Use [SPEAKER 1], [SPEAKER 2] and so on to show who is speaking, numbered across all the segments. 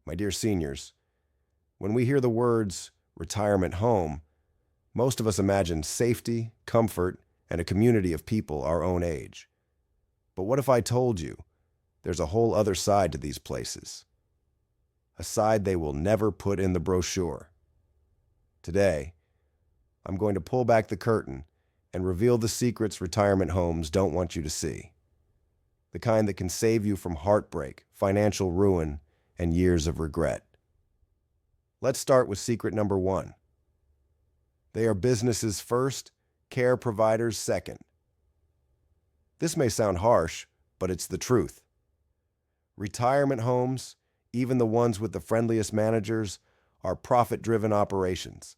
[SPEAKER 1] My dear seniors, when we hear the words retirement home, most of us imagine safety, comfort, and a community of people our own age. But what if I told you there's a whole other side to these places? A side they will never put in the brochure. Today, I'm going to pull back the curtain and reveal the secrets retirement homes don't want you to see. The kind that can save you from heartbreak, financial ruin, and years of regret. Let's start with secret number 1. They are businesses first, care providers second. This may sound harsh, but it's the truth. Retirement homes, even the ones with the friendliest managers, are profit-driven operations.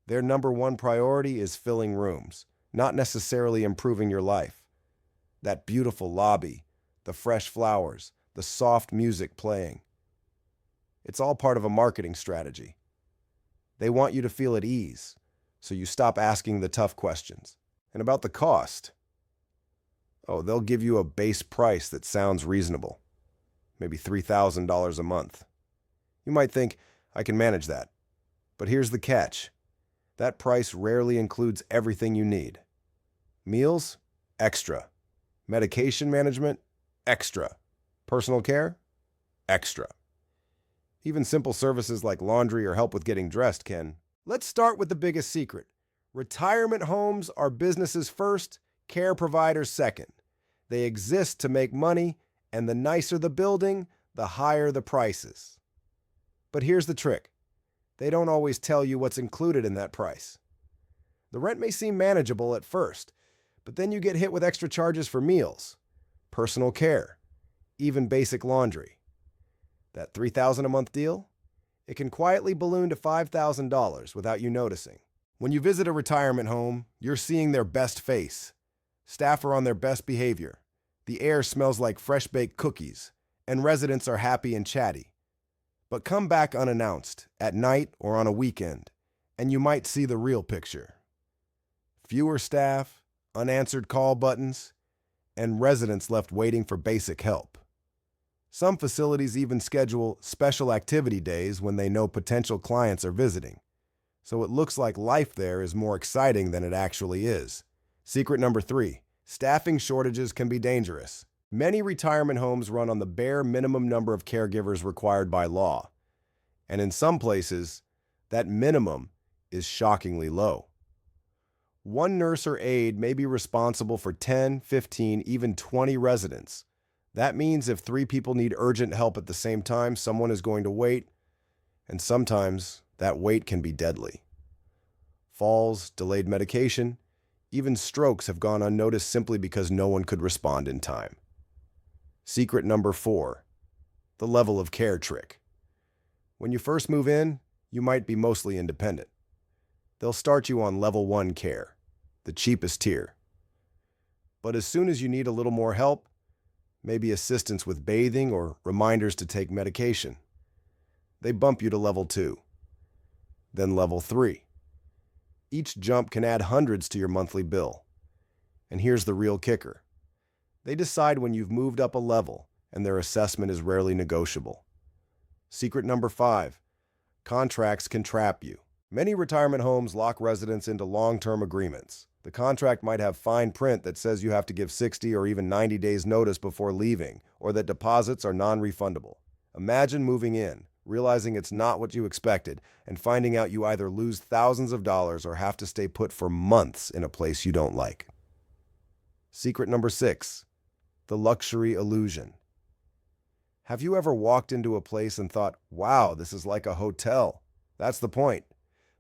[SPEAKER 1] Their number 1 priority is filling rooms, not necessarily improving your life. That beautiful lobby, the fresh flowers, the soft music playing. It's all part of a marketing strategy. They want you to feel at ease, so you stop asking the tough questions. And about the cost, they'll give you a base price that sounds reasonable, maybe $3,000 a month. You might think, I can manage that. But here's the catch. That price rarely includes everything you need. Meals? Extra. Medication management? Extra. Personal care? Extra. Even simple services like laundry or help with getting dressed can. Let's start with the biggest secret. Retirement homes are businesses first, care providers second. They exist to make money, and the nicer the building, the higher the prices. But here's the trick. They don't always tell you what's included in that price. The rent may seem manageable at first, but then you get hit with extra charges for meals, personal care, even basic laundry. That $3,000 a month deal? It can quietly balloon to $5,000 without you noticing. When you visit a retirement home, you're seeing their best face. Staff are on their best behavior. The air smells like fresh-baked cookies, and residents are happy and chatty. But come back unannounced, at night or on a weekend, and you might see the real picture. Fewer staff, unanswered call buttons, and residents left waiting for basic help. Some facilities even schedule special activity days when they know potential clients are visiting. So it looks like life there is more exciting than it actually is. Secret number 3, staffing shortages can be dangerous. Many retirement homes run on the bare minimum number of caregivers required by law. And in some places, that minimum is shockingly low. One nurse or aide may be responsible for 10, 15, even 20 residents. That means if 3 people need urgent help at the same time, someone is going to wait, and sometimes that wait can be deadly. Falls, delayed medication, even strokes have gone unnoticed simply because no one could respond in time. Secret number 4, the level of care trick. When you first move in, you might be mostly independent. They'll start you on level 1 care, the cheapest tier. But as soon as you need a little more help, maybe assistance with bathing or reminders to take medication, they bump you to level 2. Then level 3. Each jump can add hundreds to your monthly bill. And here's the real kicker. They decide when you've moved up a level, and their assessment is rarely negotiable. Secret number 5. Contracts can trap you. Many retirement homes lock residents into long-term agreements. The contract might have fine print that says you have to give 60 or even 90 days notice before leaving, or that deposits are non-refundable. Imagine moving in, realizing it's not what you expected, and finding out you either lose thousands of dollars or have to stay put for months in a place you don't like. Secret number 6. The luxury illusion. Have you ever walked into a place and thought, wow, this is like a hotel? That's the point.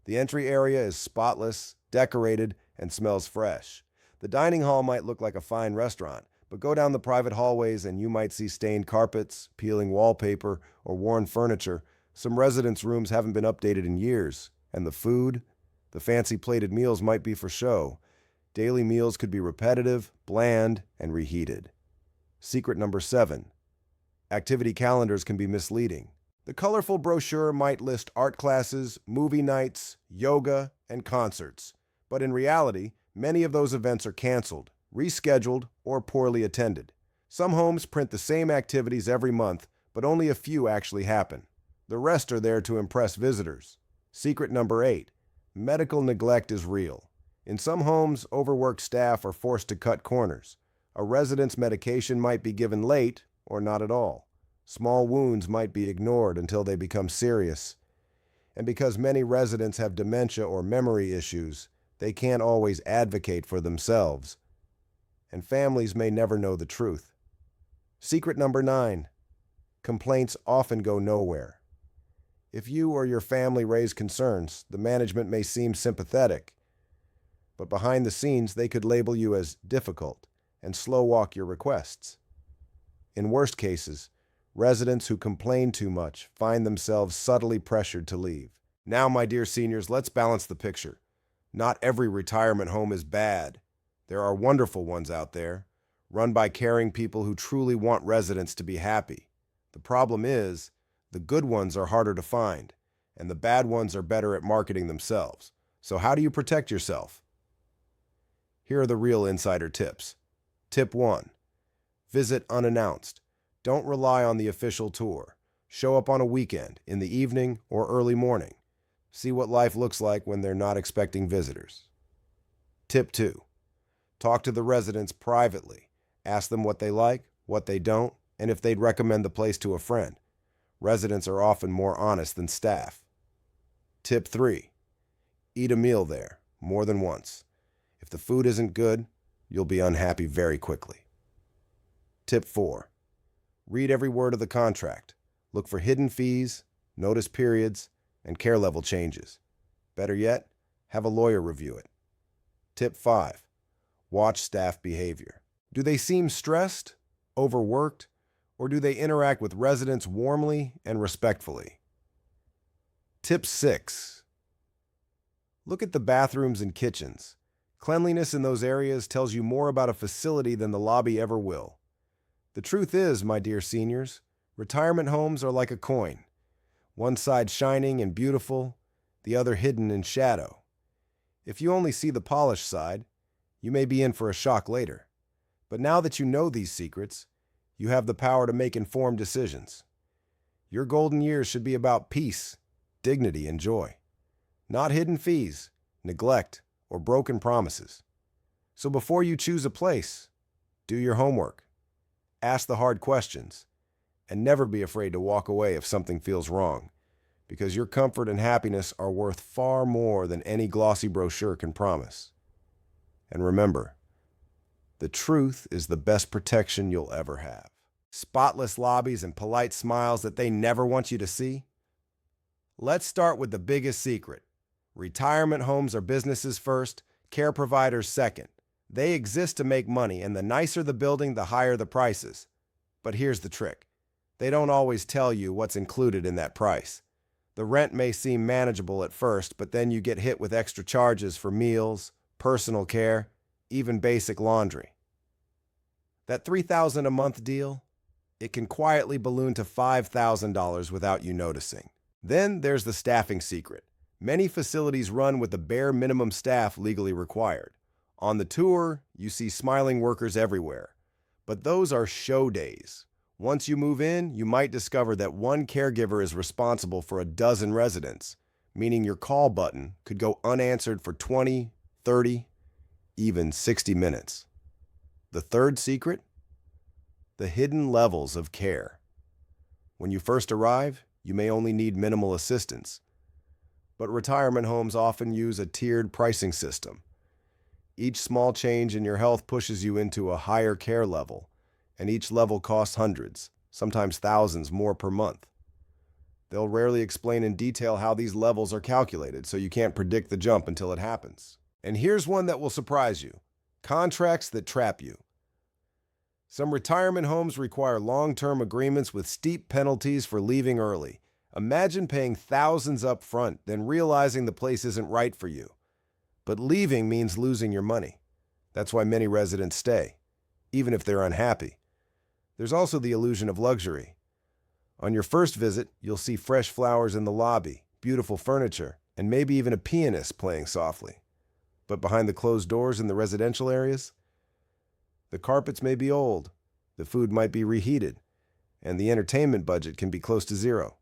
[SPEAKER 1] The entry area is spotless, decorated, and smells fresh. The dining hall might look like a fine restaurant, but go down the private hallways and you might see stained carpets, peeling wallpaper, or worn furniture. Some residents' rooms haven't been updated in years, and the food, the fancy plated meals might be for show. Daily meals could be repetitive, bland, and reheated. Secret number 7. Activity calendars can be misleading. The colorful brochure might list art classes, movie nights, yoga, and concerts. But in reality, many of those events are canceled, rescheduled, or poorly attended. Some homes print the same activities every month, but only a few actually happen. The rest are there to impress visitors. Secret number 8. Medical neglect is real. In some homes, overworked staff are forced to cut corners. A resident's medication might be given late or not at all. Small wounds might be ignored until they become serious. And because many residents have dementia or memory issues, they can't always advocate for themselves. And families may never know the truth. Secret number 9. Complaints often go nowhere. If you or your family raise concerns, the management may seem sympathetic, but behind the scenes they could label you as difficult and slow walk your requests. In worst cases, residents who complain too much find themselves subtly pressured to leave. Now, my dear seniors, let's balance the picture. Not every retirement home is bad. There are wonderful ones out there, run by caring people who truly want residents to be happy. The problem is, the good ones are harder to find, and the bad ones are better at marketing themselves. So how do you protect yourself? Here are the real insider tips. Tip 1. Visit unannounced. Don't rely on the official tour. Show up on a weekend, in the evening or early morning. See what life looks like when they're not expecting visitors. Tip 2. Talk to the residents privately. Ask them what they like, what they don't, and if they'd recommend the place to a friend. Residents are often more honest than staff. Tip 3. Eat a meal there, more than once. If the food isn't good, you'll be unhappy very quickly. Tip 4. Read every word of the contract. Look for hidden fees, notice periods, and care level changes. Better yet, have a lawyer review it. Tip 5. Watch staff behavior. Do they seem stressed, overworked, or do they interact with residents warmly and respectfully? Tip 6. Look at the bathrooms and kitchens. Cleanliness in those areas tells you more about a facility than the lobby ever will. The truth is, my dear seniors, retirement homes are like a coin. One side shining and beautiful, the other hidden in shadow. If you only see the polished side, you may be in for a shock later. But now that you know these secrets, you have the power to make informed decisions. Your golden years should be about peace, dignity, and joy. Not hidden fees, neglect, or broken promises. So before you choose a place, do your homework. Ask the hard questions, and never be afraid to walk away if something feels wrong, because your comfort and happiness are worth far more than any glossy brochure can promise. And remember, the truth is the best protection you'll ever have. Spotless lobbies and polite smiles that they never want you to see? Let's start with the biggest secret. Retirement homes are businesses first, care providers second. They exist to make money, and the nicer the building, the higher the prices. But here's the trick. They don't always tell you what's included in that price. The rent may seem manageable at first, but then you get hit with extra charges for meals, personal care, even basic laundry. That $3,000 a month deal? It can quietly balloon to $5,000 without you noticing. Then there's the staffing secret. Many facilities run with the bare minimum staff legally required. On the tour, you see smiling workers everywhere. But those are show days. Once you move in, you might discover that one caregiver is responsible for a dozen residents, meaning your call button could go unanswered for 20, 30, even 60 minutes. The third secret? The hidden levels of care. When you first arrive, you may only need minimal assistance. But retirement homes often use a tiered pricing system. Each small change in your health pushes you into a higher care level, and each level costs hundreds, sometimes thousands more per month. They'll rarely explain in detail how these levels are calculated, so you can't predict the jump until it happens. And here's one that will surprise you: contracts that trap you. Some retirement homes require long-term agreements with steep penalties for leaving early. Imagine paying thousands up front, then realizing the place isn't right for you. But leaving means losing your money. That's why many residents stay, even if they're unhappy. There's also the illusion of luxury. On your first visit, you'll see fresh flowers in the lobby, beautiful furniture, and maybe even a pianist playing softly. But behind the closed doors in the residential areas, the carpets may be old, the food might be reheated, and the entertainment budget can be close to zero.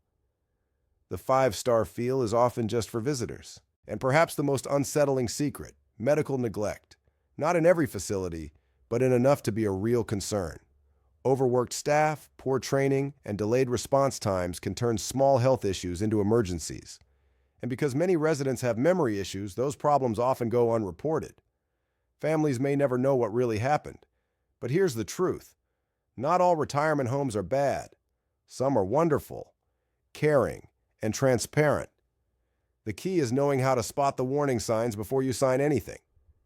[SPEAKER 1] The five-star feel is often just for visitors. And perhaps the most unsettling secret, medical neglect. Not in every facility, but in enough to be a real concern. Overworked staff, poor training, and delayed response times can turn small health issues into emergencies. And because many residents have memory issues, those problems often go unreported. Families may never know what really happened. But here's the truth. Not all retirement homes are bad. Some are wonderful, caring, and transparent. The key is knowing how to spot the warning signs before you sign anything.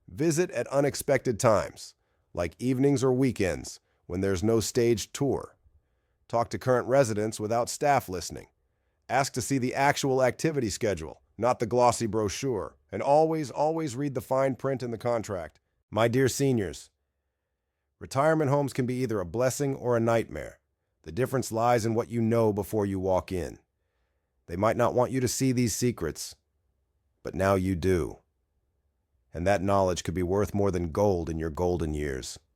[SPEAKER 1] Visit at unexpected times, like evenings or weekends, when there's no staged tour. Talk to current residents without staff listening. Ask to see the actual activity schedule, not the glossy brochure. And always read the fine print in the contract. My dear seniors, retirement homes can be either a blessing or a nightmare. The difference lies in what you know before you walk in. They might not want you to see these secrets, but now you do. And that knowledge could be worth more than gold in your golden years.